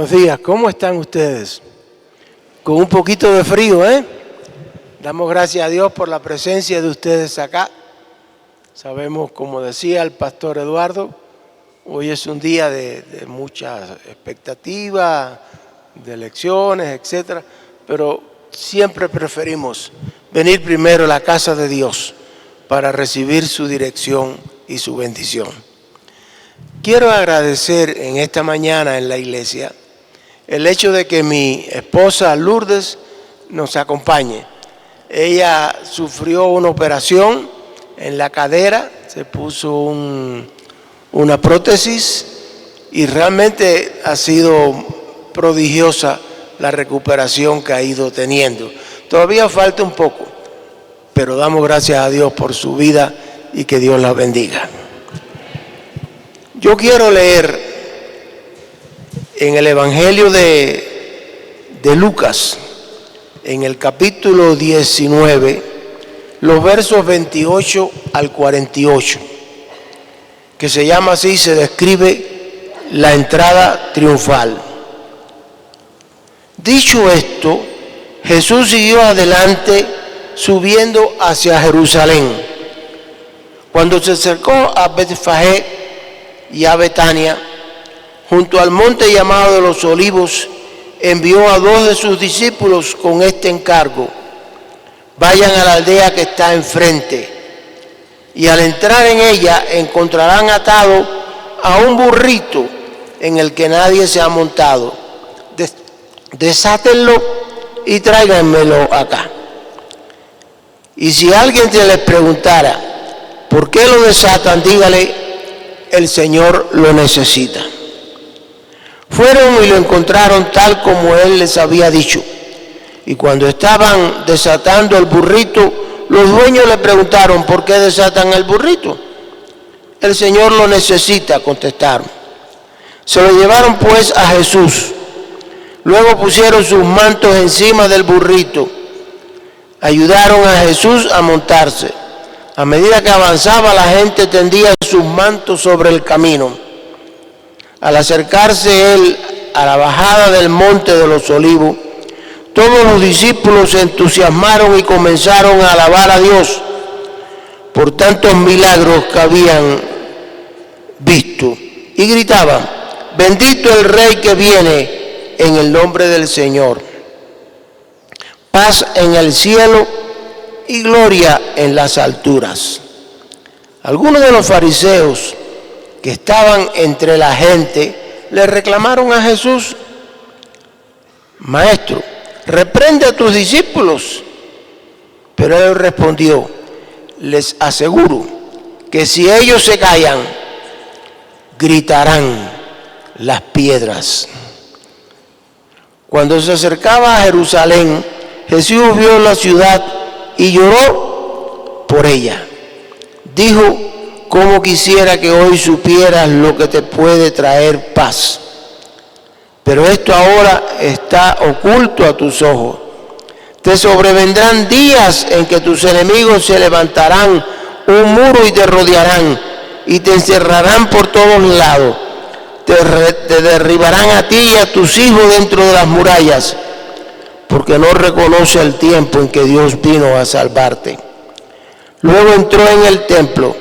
Buenos días, ¿cómo están ustedes? Con un poquito de frío, ¿eh? Damos gracias a Dios por la presencia de ustedes acá. Sabemos, como decía el pastor Eduardo, hoy es un día de muchas expectativas, de elecciones, etcétera, pero siempre preferimos venir primero a la casa de Dios para recibir su dirección y su bendición. Quiero agradecer en esta mañana en la iglesia el hecho de que mi esposa Lourdes nos acompañe. Ella sufrió una operación en la cadera, se puso una prótesis y realmente ha sido prodigiosa la recuperación que ha ido teniendo. Todavía falta un poco, pero damos gracias a Dios por su vida y que Dios la bendiga. Yo quiero leer en el Evangelio de Lucas, en el capítulo 19, los versos 28 al 48, que se llama así, se describe la entrada triunfal. Dicho esto, Jesús siguió adelante subiendo hacia Jerusalén. Cuando se acercó a Betfagé y a Betania, junto al monte llamado de los Olivos, envió a 2 de sus discípulos con este encargo: vayan a la aldea que está enfrente, y al entrar en ella encontrarán atado a un burrito en el que nadie se ha montado. Desátenlo y tráiganmelo acá. Y si alguien se les preguntara por qué lo desatan, dígale: el Señor lo necesita. Fueron y lo encontraron tal como él les había dicho. Y cuando estaban desatando el burrito, los dueños le preguntaron: ¿por qué desatan el burrito? El Señor lo necesita, contestaron. Se lo llevaron pues a Jesús. Luego pusieron sus mantos encima del burrito. Ayudaron a Jesús a montarse. A medida que avanzaba, la gente tendía sus mantos sobre el camino. Al acercarse él a la bajada del monte de los Olivos, todos los discípulos se entusiasmaron y comenzaron a alabar a Dios por tantos milagros que habían visto. Y gritaban: bendito el Rey que viene en el nombre del Señor. Paz en el cielo y gloria en las alturas. Algunos de los fariseos que estaban entre la gente le reclamaron a Jesús: Maestro, reprende a tus discípulos. Pero él respondió: les aseguro que si ellos se callan, gritarán las piedras. Cuando se acercaba a Jerusalén, Jesús vio la ciudad y lloró por ella. Dijo: cómo quisiera que hoy supieras lo que te puede traer paz. Pero esto ahora está oculto a tus ojos. Te sobrevendrán días en que tus enemigos se levantarán un muro y te rodearán y te encerrarán por todos lados. Te derribarán a ti y a tus hijos dentro de las murallas, porque no reconoce el tiempo en que Dios vino a salvarte. Luego entró en el templo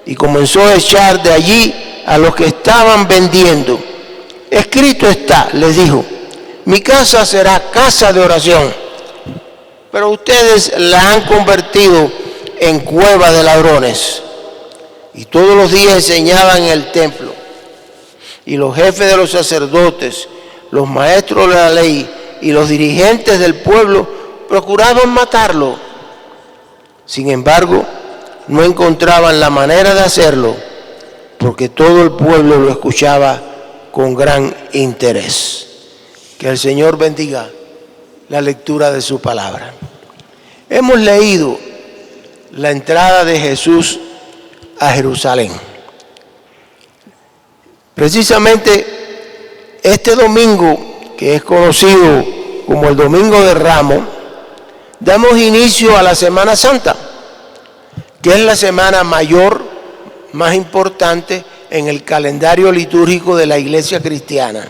y comenzó a echar de allí a los que estaban vendiendo. Escrito está, les dijo: mi casa será casa de oración, pero ustedes la han convertido en cueva de ladrones. Y todos los días enseñaban en el templo. Y los jefes de los sacerdotes, los maestros de la ley y los dirigentes del pueblo procuraban matarlo. Sin embargo, no encontraban la manera de hacerlo, porque todo el pueblo lo escuchaba con gran interés. Que el Señor bendiga la lectura de su palabra. Hemos leído la entrada de Jesús a Jerusalén. Precisamente este domingo, que es conocido como el Domingo de Ramos, damos inicio a la Semana Santa, que es la semana mayor, más importante en el calendario litúrgico de la Iglesia cristiana.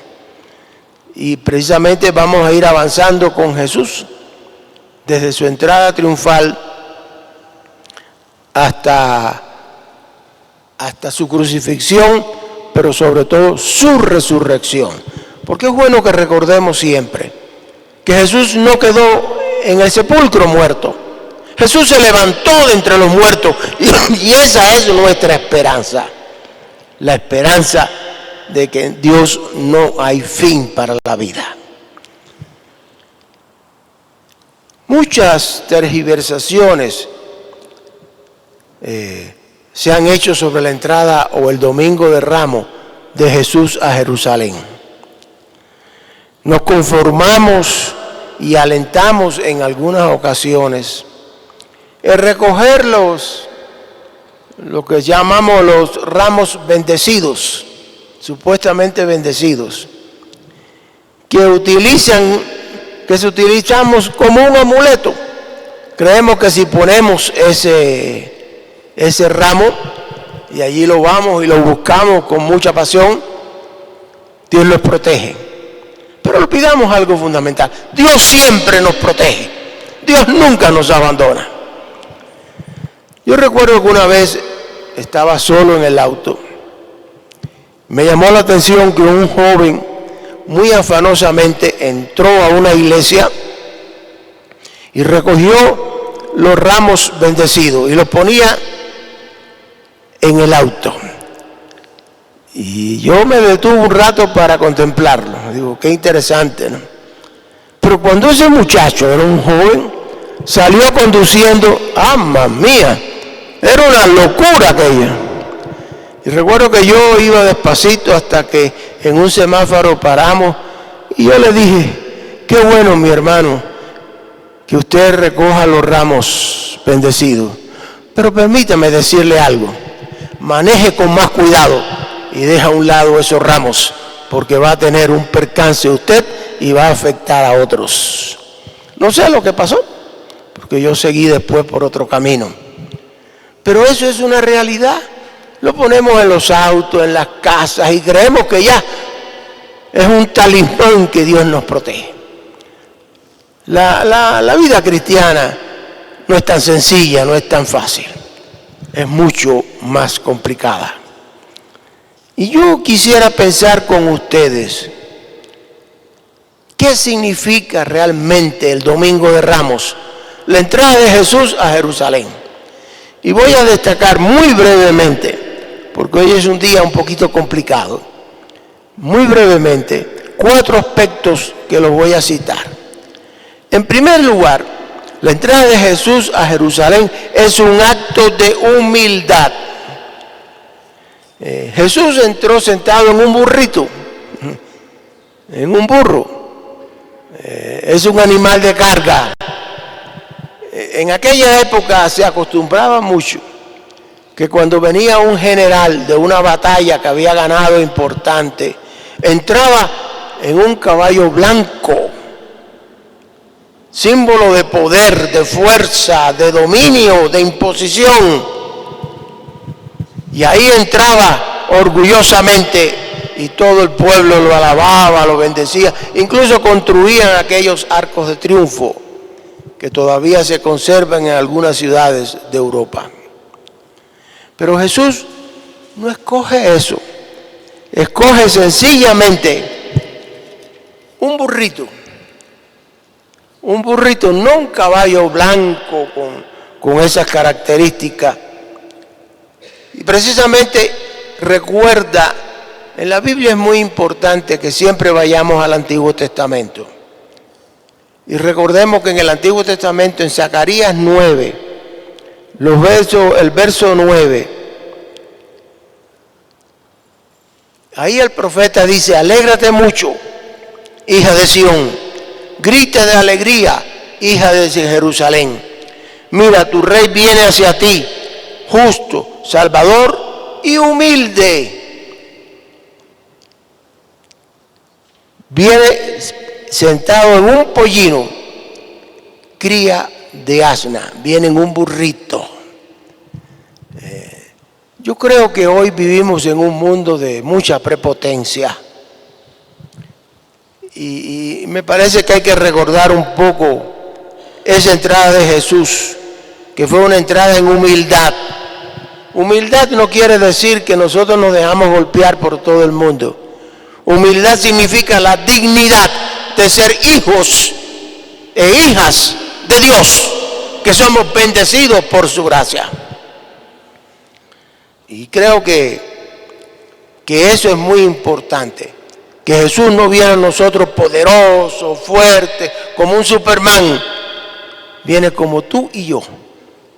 Y precisamente vamos a ir avanzando con Jesús desde su entrada triunfal hasta su crucifixión, pero sobre todo su resurrección. Porque es bueno que recordemos siempre que Jesús no quedó en el sepulcro muerto. Jesús se levantó de entre los muertos y esa es nuestra esperanza. La esperanza de que en Dios no hay fin para la vida. Muchas tergiversaciones se han hecho sobre la entrada o el domingo de Ramos de Jesús a Jerusalén. Nos conformamos y alentamos en algunas ocasiones el recoger lo que llamamos los ramos bendecidos, supuestamente bendecidos, que se utilizamos como un amuleto. Creemos que si ponemos ese ramo y allí lo vamos y lo buscamos con mucha pasión, Dios nos protege. Pero olvidamos algo fundamental: Dios siempre nos protege, Dios nunca nos abandona. Yo recuerdo que una vez estaba solo en el auto. Me llamó la atención que un joven muy afanosamente entró a una iglesia y recogió los ramos bendecidos y los ponía en el auto. Y yo me detuve un rato para contemplarlo. Digo, qué interesante, ¿no? Pero cuando ese muchacho, era un joven, salió conduciendo, ¡mamma mía! Era una locura aquello. Y recuerdo que yo iba despacito hasta que en un semáforo paramos y yo le dije, qué bueno, mi hermano, que usted recoja los ramos bendecidos. Pero permítame decirle algo, maneje con más cuidado y deja a un lado esos ramos, porque va a tener un percance usted y va a afectar a otros. No sé lo que pasó, porque yo seguí después por otro camino. Pero eso es una realidad. Lo ponemos en los autos, en las casas y creemos que ya es un talismán que Dios nos protege. La vida cristiana no es tan sencilla, no es tan fácil. Es mucho más complicada. Y yo quisiera pensar con ustedes, ¿qué significa realmente el Domingo de Ramos? La entrada de Jesús a Jerusalén. Y voy a destacar muy brevemente, porque hoy es un día un poquito complicado, muy brevemente, 4 aspectos que los voy a citar. En primer lugar, la entrada de Jesús a Jerusalén es un acto de humildad. Jesús entró sentado en un burrito, en un burro. Es un animal de carga. En aquella época se acostumbraba mucho que cuando venía un general de una batalla que había ganado importante, entraba en un caballo blanco, símbolo de poder, de fuerza, de dominio, de imposición. Y ahí entraba orgullosamente y todo el pueblo lo alababa, lo bendecía. Incluso construían aquellos arcos de triunfo que todavía se conservan en algunas ciudades de Europa. Pero Jesús no escoge eso. Escoge sencillamente un burrito. Un burrito, no un caballo blanco con esas características. Y precisamente recuerda, en la Biblia es muy importante que siempre vayamos al Antiguo Testamento. Y recordemos que en el Antiguo Testamento, en Zacarías 9, el verso 9, ahí el profeta dice, alégrate mucho, hija de Sión, grita de alegría, hija de Jerusalén. Mira, tu rey viene hacia ti, justo, salvador y humilde. Viene sentado en un pollino, cría de asna, viene en un burrito. Yo creo que hoy vivimos en un mundo de mucha prepotencia Y me parece que hay que recordar un poco esa entrada de Jesús, que fue una entrada en humildad. Humildad no quiere decir que nosotros nos dejamos golpear por todo el mundo. Humildad significa la dignidad de ser hijos e hijas de Dios, que somos bendecidos por su gracia. Y creo que eso es muy importante, que Jesús no viene a nosotros poderoso, fuerte, como un Superman. Viene como tú y yo,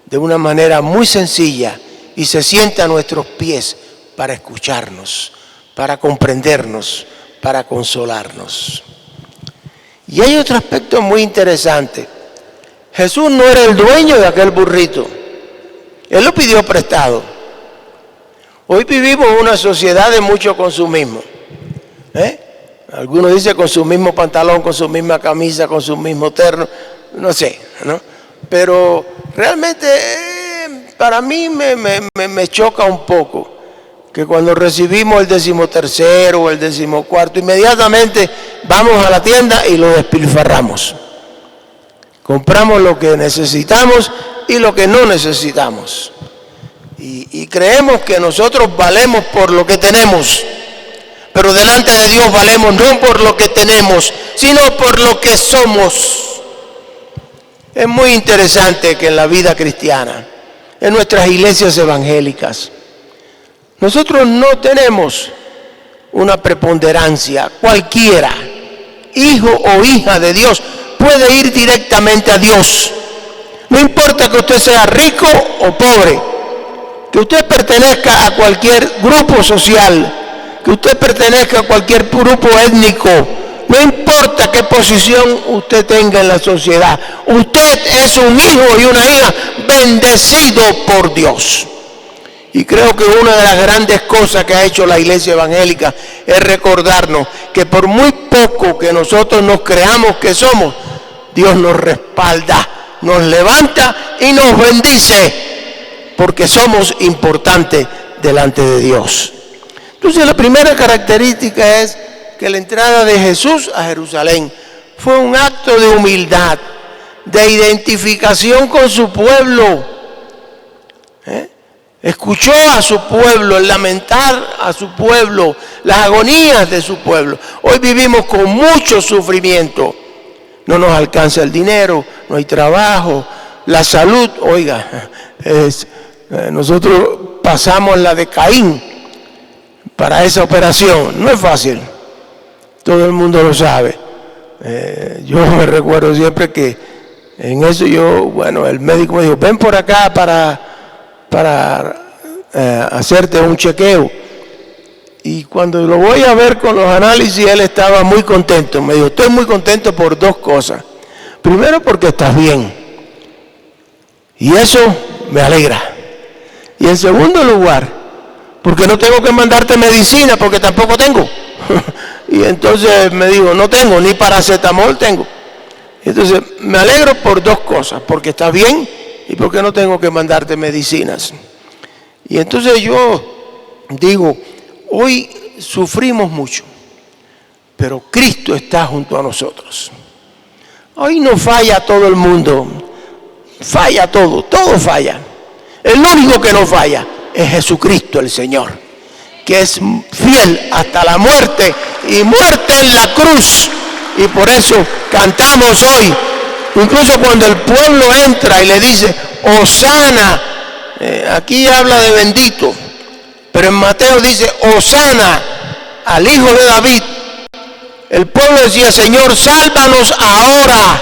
de una manera muy sencilla, y se sienta a nuestros pies para escucharnos, para comprendernos, para consolarnos. Y hay otro aspecto muy interesante. Jesús no era el dueño de aquel burrito. Él lo pidió prestado. Hoy vivimos en una sociedad de mucho consumismo. Algunos dicen con su mismo pantalón, con su misma camisa, con su mismo terno, no sé, ¿no? Pero realmente para mí me choca un poco que cuando recibimos el 13º o el 14º, inmediatamente vamos a la tienda y lo despilfarramos. Compramos lo que necesitamos y lo que no necesitamos. Y creemos que nosotros valemos por lo que tenemos, pero delante de Dios valemos no por lo que tenemos, sino por lo que somos. Es muy interesante que en la vida cristiana, en nuestras iglesias evangélicas, nosotros no tenemos una preponderancia. Cualquiera, hijo o hija de Dios, puede ir directamente a Dios. No importa que usted sea rico o pobre, que usted pertenezca a cualquier grupo social, que usted pertenezca a cualquier grupo étnico, no importa qué posición usted tenga en la sociedad, usted es un hijo y una hija bendecido por Dios. Y creo que una de las grandes cosas que ha hecho la iglesia evangélica es recordarnos que por muy poco que nosotros nos creamos que somos, Dios nos respalda, nos levanta y nos bendice, porque somos importantes delante de Dios. Entonces la primera característica es que la entrada de Jesús a Jerusalén fue un acto de humildad, de identificación con su pueblo. Escuchó a su pueblo, el lamentar a su pueblo, las agonías de su pueblo. Hoy vivimos con mucho sufrimiento. No nos alcanza el dinero, no hay trabajo, la salud, oiga, nosotros pasamos la de Caín para esa operación. No es fácil, todo el mundo lo sabe. Yo me recuerdo siempre que en eso el médico me dijo, ven por acá para hacerte un chequeo. Y cuando lo voy a ver con los análisis, él estaba muy contento. Me dijo, estoy muy contento por dos cosas. Primero, porque estás bien. Y eso me alegra. Y en segundo lugar, porque no tengo que mandarte medicina, porque tampoco tengo. Y entonces me dijo, no tengo, ni paracetamol tengo. Entonces me alegro por dos cosas, porque estás bien y porque no tengo que mandarte medicinas. Y entonces yo digo, hoy sufrimos mucho, pero Cristo está junto a nosotros. Hoy no falla todo el mundo, falla todo falla. El único que no falla es Jesucristo el Señor, que es fiel hasta la muerte y muerte en la cruz. Y por eso cantamos hoy, incluso cuando el pueblo entra y le dice, Hosana, aquí habla de bendito, pero en Mateo dice, Hosana al Hijo de David. El pueblo decía, Señor, sálvanos ahora,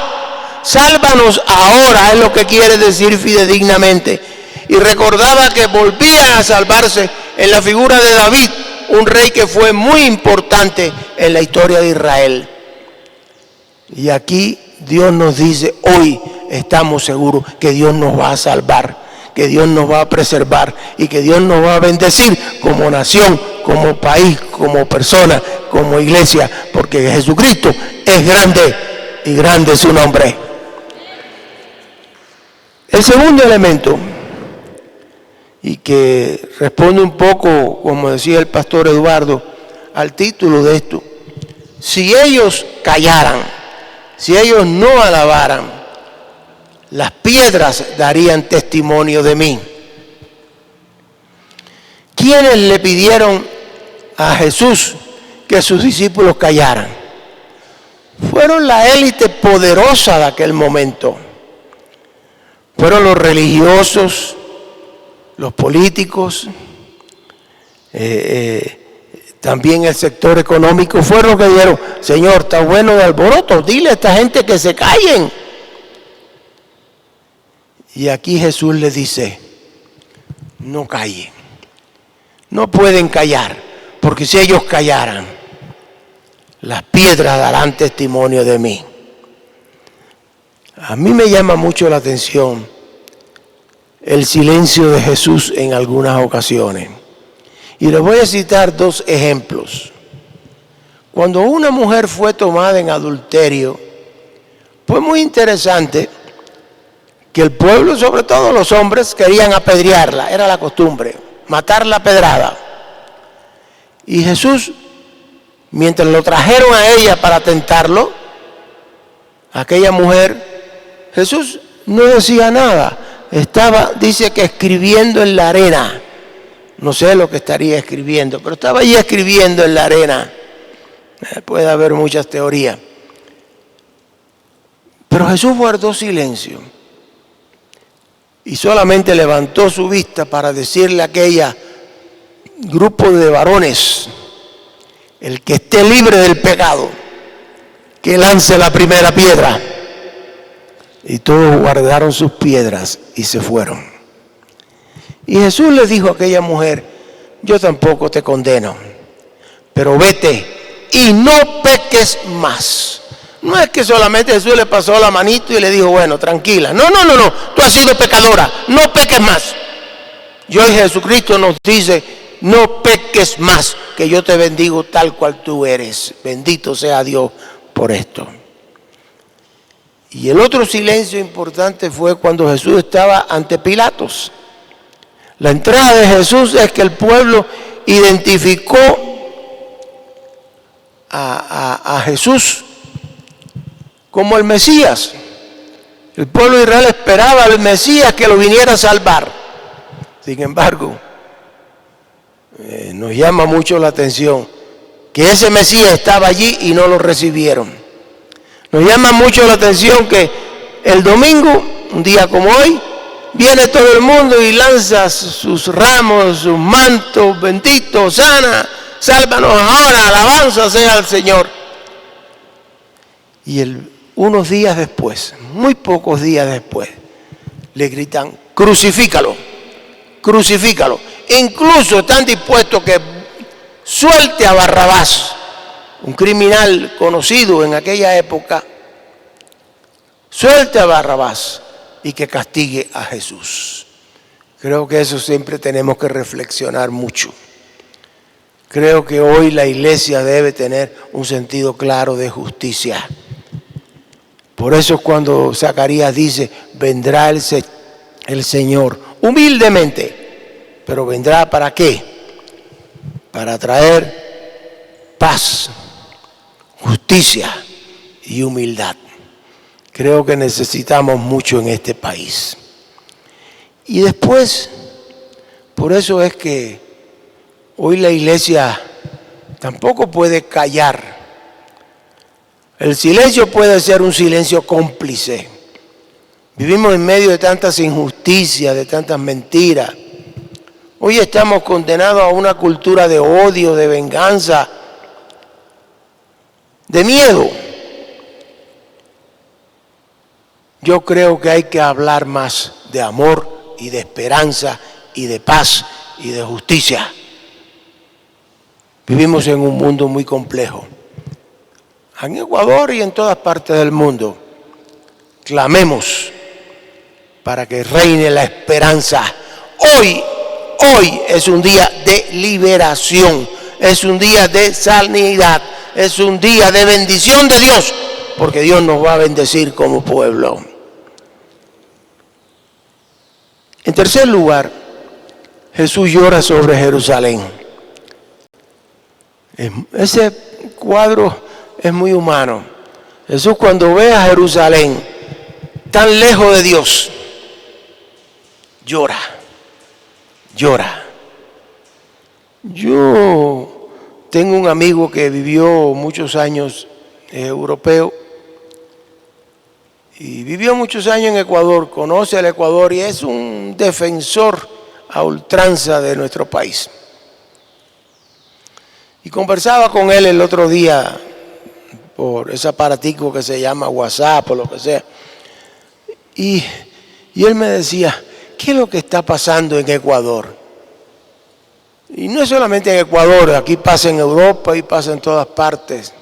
es lo que quiere decir fidedignamente. Y recordaba que volvían a salvarse en la figura de David, un rey que fue muy importante en la historia de Israel. Y aquí Dios nos dice, hoy estamos seguros que Dios nos va a salvar, que Dios nos va a preservar y que Dios nos va a bendecir como nación, como país, como persona, como iglesia, porque Jesucristo es grande y grande es su nombre. El segundo elemento, y que responde un poco, como decía el pastor Eduardo, al título de esto, si ellos callaran, si ellos no alabaran, las piedras darían testimonio de mí. ¿Quiénes le pidieron a Jesús que sus discípulos callaran? Fueron la élite poderosa de aquel momento. Fueron los religiosos, los políticos, también el sector económico. Fueron los que dijeron: Señor, está bueno de alboroto, dile a esta gente que se callen. Y aquí Jesús les dice: no callen, no pueden callar, porque si ellos callaran, las piedras darán testimonio de mí. A mí me llama mucho la atención el silencio de Jesús en algunas ocasiones. Y les voy a citar dos ejemplos. Cuando una mujer fue tomada en adulterio, fue muy interesante que el pueblo, sobre todo los hombres, querían apedrearla. Era la costumbre, matarla a pedrada. Y Jesús, mientras lo trajeron a ella para tentarlo, aquella mujer, Jesús no decía nada. Estaba, dice que escribiendo en la arena. No sé lo que estaría escribiendo, pero estaba allí escribiendo en la arena. Puede haber muchas teorías. Pero Jesús guardó silencio y solamente levantó su vista para decirle a aquella grupo de varones: el que esté libre del pecado, que lance la primera piedra. Y todos guardaron sus piedras y se fueron. Y Jesús le dijo a aquella mujer: yo tampoco te condeno, pero vete y no peques más. No es que solamente Jesús le pasó la manito y le dijo: bueno, tranquila. No, tú has sido pecadora, no peques más. Y hoy Jesucristo nos dice: no peques más, que yo te bendigo tal cual tú eres. Bendito sea Dios por esto. Y el otro silencio importante fue cuando Jesús estaba ante Pilatos. La entrada de Jesús es que el pueblo identificó a Jesús como el Mesías. El pueblo de Israel esperaba al Mesías que lo viniera a salvar. Sin embargo, nos llama mucho la atención que ese Mesías estaba allí y no lo recibieron. Nos llama mucho la atención que el domingo, un día como hoy, viene todo el mundo y lanza sus ramos, sus mantos: bendito, sana, sálvanos ahora, alabanza sea al Señor. Y unos días después, muy pocos días después, le gritan: crucifícalo, crucifícalo. Incluso están dispuestos que suelte a Barrabás, un criminal conocido en aquella época. Suelte a Barrabás y que castigue a Jesús. Creo que eso siempre tenemos que reflexionar mucho. Creo que hoy la iglesia debe tener un sentido claro de justicia. Por eso cuando Zacarías dice: vendrá el Señor humildemente, pero vendrá ¿para qué? Para traer paz, justicia y humildad. Creo que necesitamos mucho en este país. Y después, por eso es que hoy la iglesia tampoco puede callar. El silencio puede ser un silencio cómplice. Vivimos en medio de tantas injusticias, de tantas mentiras. Hoy estamos condenados a una cultura de odio, de venganza, de miedo. Yo creo que hay que hablar más de amor y de esperanza y de paz y de justicia. Vivimos en un mundo muy complejo. En Ecuador y en todas partes del mundo, clamemos para que reine la esperanza. Hoy es un día de liberación, es un día de sanidad, es un día de bendición de Dios, porque Dios nos va a bendecir como pueblo. En tercer lugar, Jesús llora sobre Jerusalén. Ese cuadro es muy humano. Jesús, cuando ve a Jerusalén tan lejos de Dios, llora. Yo tengo un amigo que vivió muchos años, europeo, y vivió muchos años en Ecuador, conoce el Ecuador y es un defensor a ultranza de nuestro país. Y conversaba con él el otro día por ese aparatico que se llama WhatsApp o lo que sea. Y él me decía, ¿qué es lo que está pasando en Ecuador? Y no es solamente en Ecuador, aquí pasa en Europa y pasa en todas partes.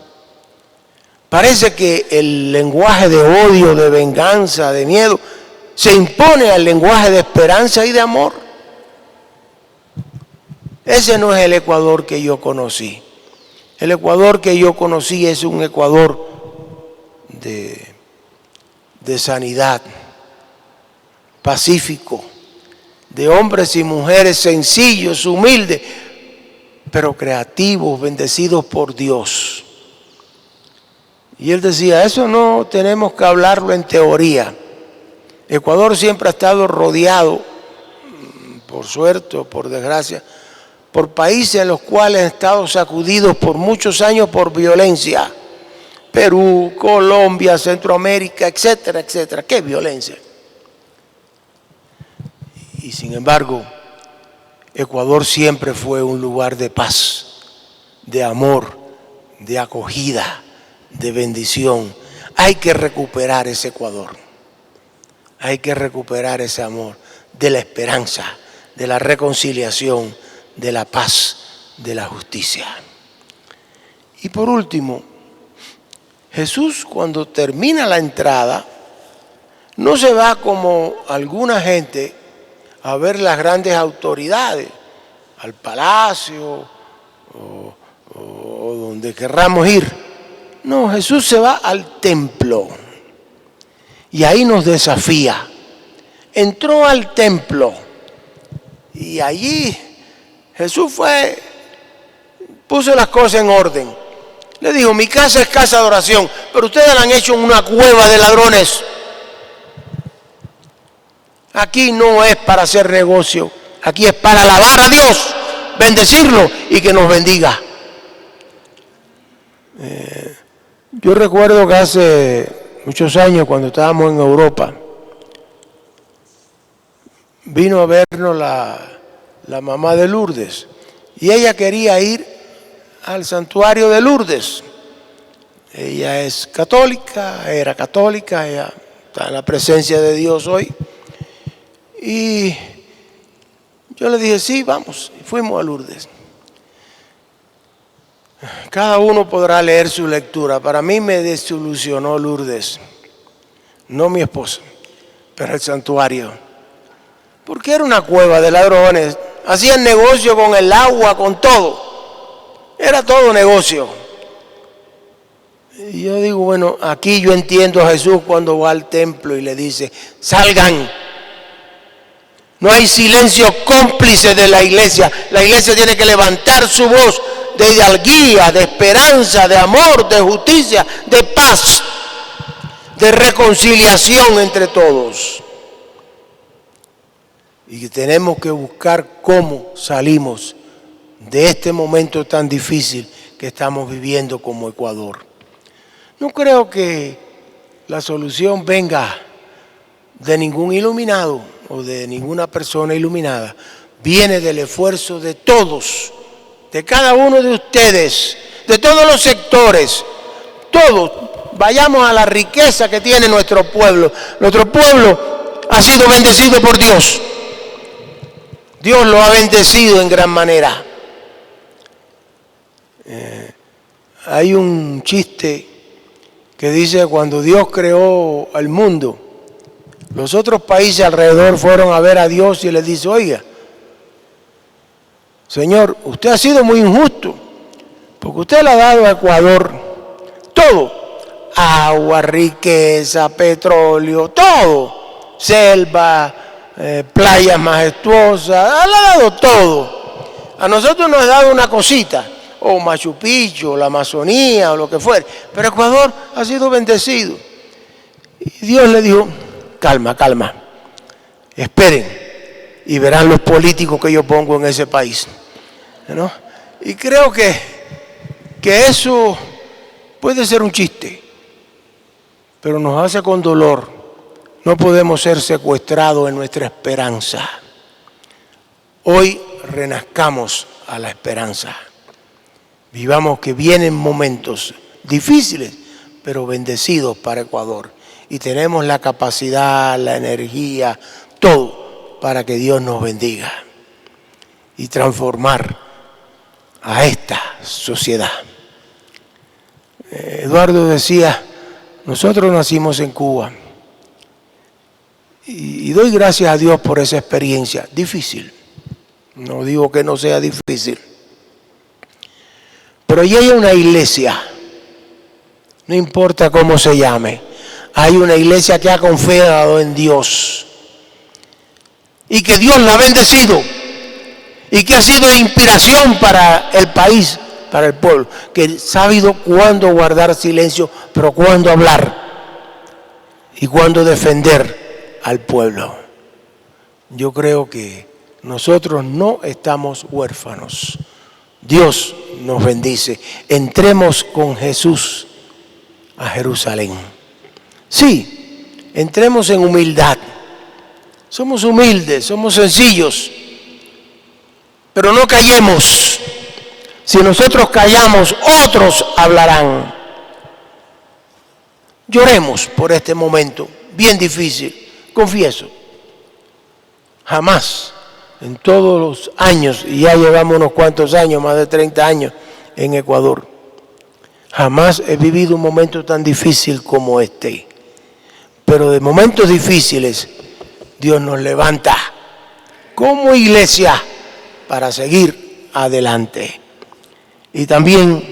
Parece que el lenguaje de odio, de venganza, de miedo, se impone al lenguaje de esperanza y de amor. Ese no es el Ecuador que yo conocí. El Ecuador que yo conocí es un Ecuador de sanidad, pacífico, de hombres y mujeres sencillos, humildes, pero creativos, bendecidos por Dios. Y él decía, eso no tenemos que hablarlo en teoría. Ecuador siempre ha estado rodeado, por suerte o por desgracia, por países en los cuales han estado sacudidos por muchos años por violencia. Perú, Colombia, Centroamérica, etcétera, etcétera. ¿Qué violencia? Y sin embargo, Ecuador siempre fue un lugar de paz, de amor, de acogida, de bendición. Hay que recuperar ese Ecuador. Hay que recuperar ese amor de la esperanza, de la reconciliación, de la paz, de la justicia. Y por último, Jesús, cuando termina la entrada, no se va como alguna gente a ver las grandes autoridades, al palacio o donde querramos ir. No, Jesús se va al templo y ahí nos desafía. Entró al templo y allí Jesús puso las cosas en orden. Le dijo, mi casa es casa de oración, pero ustedes la han hecho una cueva de ladrones. Aquí no es para hacer negocio, aquí es para alabar a Dios, bendecirlo y que nos bendiga. Yo recuerdo que hace muchos años, cuando estábamos en Europa, vino a vernos la mamá de Lourdes y ella quería ir al santuario de Lourdes. Ella es católica, era católica, ella está en la presencia de Dios hoy. Y yo le dije, sí, vamos, y fuimos a Lourdes. Cada uno podrá leer su lectura. Para mí me desilusionó Lourdes, no mi esposa, pero el santuario. Porque era una cueva de ladrones. Hacían negocio con el agua, con todo. Era todo negocio. Y yo digo, bueno, aquí yo entiendo a Jesús cuando va al templo y le dice, salgan. No hay silencio cómplice de la iglesia. La iglesia tiene que levantar su voz de hidalguía, de esperanza, de amor, de justicia, de paz, de reconciliación entre todos. Y tenemos que buscar cómo salimos de este momento tan difícil que estamos viviendo como Ecuador. No creo que la solución venga de ningún iluminado o de ninguna persona iluminada. Viene del esfuerzo de todos, de cada uno de ustedes, de todos los sectores. Todos vayamos a la riqueza que tiene nuestro pueblo. Nuestro pueblo ha sido bendecido por Dios. Dios lo ha bendecido en gran manera. Hay un chiste que dice, cuando Dios creó al mundo, los otros países alrededor fueron a ver a Dios y le dice, oiga, Señor, usted ha sido muy injusto, porque usted le ha dado a Ecuador todo, agua, riqueza, petróleo, todo, selva, playas majestuosas, le ha dado todo. A nosotros nos ha dado una cosita. o Machu Picchu, o la Amazonía, o lo que fuere. Pero Ecuador ha sido bendecido. Y Dios le dijo, calma, calma, esperen y verán los políticos que yo pongo en ese país, ¿no? Y creo que eso puede ser un chiste, pero nos hace con dolor. No podemos ser secuestrados en nuestra esperanza. Hoy renazcamos a la esperanza. Vivamos que vienen momentos difíciles, pero bendecidos para Ecuador. Y tenemos la capacidad, la energía, todo para que Dios nos bendiga y transformar a esta sociedad. Eduardo decía, nosotros nacimos en Cuba y doy gracias a Dios por esa experiencia difícil. No digo que no sea difícil, pero allí hay una iglesia, no importa cómo se llame, hay una iglesia que ha confiado en Dios y que Dios la ha bendecido y que ha sido inspiración para el país, para el pueblo, que ha sabido cuándo guardar silencio, pero cuándo hablar y cuándo defender al pueblo. Yo creo que nosotros no estamos huérfanos. Dios nos bendice. Entremos con Jesús a Jerusalén. Sí, entremos en humildad. Somos humildes, somos sencillos, pero no callemos. Si nosotros callamos, otros hablarán. Lloremos por este momento, bien difícil, confieso. Jamás en todos los años, y ya llevamos unos cuantos años, más de 30 años en Ecuador, jamás he vivido un momento tan difícil como este. Pero de momentos difíciles, Dios nos levanta como iglesia para seguir adelante. Y también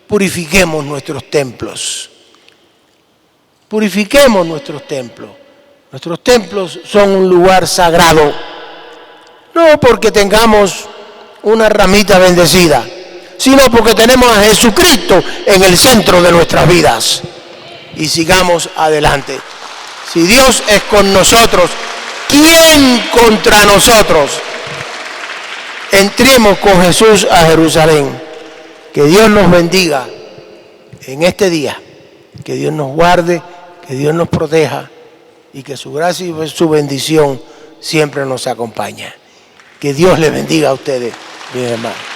purifiquemos nuestros templos. Purifiquemos nuestros templos. Nuestros templos son un lugar sagrado. No porque tengamos una ramita bendecida, sino porque tenemos a Jesucristo en el centro de nuestras vidas. Y sigamos adelante. Si Dios es con nosotros, ¿quién contra nosotros? Entremos con Jesús a Jerusalén. Que Dios nos bendiga en este día. Que Dios nos guarde, que Dios nos proteja y que su gracia y su bendición siempre nos acompañe. Que Dios les bendiga a ustedes, mis hermanos.